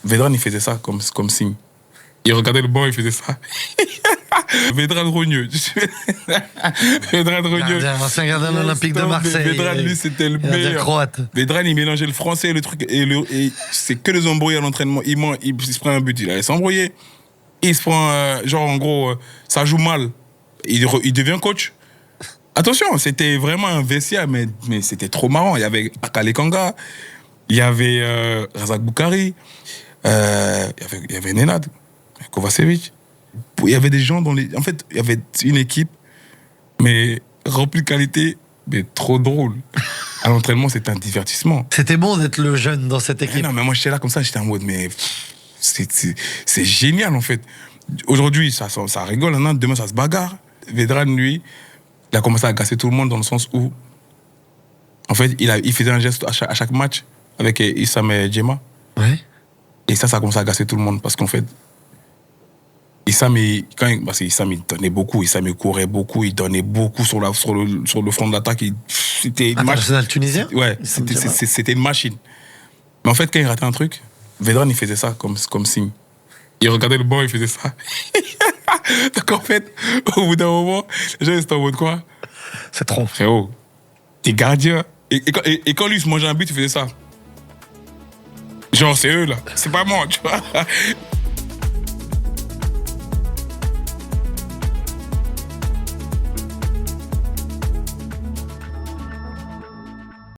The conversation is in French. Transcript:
Vedran, il faisait ça comme signe. Il regardait le banc, il faisait ça. Vedran Rogneux. Vedran Rogneux. Ancien gardien de l'Olympique de Marseille. Vedran, lui, c'était le meilleur. Croate. Vedran, il mélangeait le français et le truc. Et c'est que les embrouilles à l'entraînement. Il se prend un but, il allait s'embrouiller. Il se prend, genre, en gros, ça joue mal. Il devient coach. Attention, c'était vraiment un vestiaire, mais c'était trop marrant. Il y avait Akale Kanga, il y avait Razak Boukari, il y avait Nenad, Kovacevic. Il y avait des gens en fait, il y avait une équipe, mais remplie de qualité, mais trop drôle. À l'entraînement, c'était un divertissement. C'était bon d'être le jeune dans cette équipe. Non, mais moi, j'étais là comme ça, j'étais en mode, mais c'est génial, en fait. Aujourd'hui, ça rigole, hein, demain, ça se bagarre. Vedran, lui, il a commencé à agacer tout le monde dans le sens où, en fait, il faisait un geste à chaque match avec Issam et Djema. Ouais. Et ça a commencé à agacer tout le monde parce qu'en fait, Issam, il donnait beaucoup, Issam, il courait beaucoup, il donnait beaucoup sur le front de l'attaque. C'était une International tunisien. Ouais, c'était une machine. Mais en fait, quand il ratait un truc, Vedran, il faisait ça comme signe. Il regardait le banc, il faisait ça. Donc en fait, au bout d'un moment, les gens étaient en mode quoi? C'est trop. Frérot, t'es gardien. Et quand lui il se mangeait un but, il faisait ça. Genre, c'est eux là, c'est pas moi, tu vois.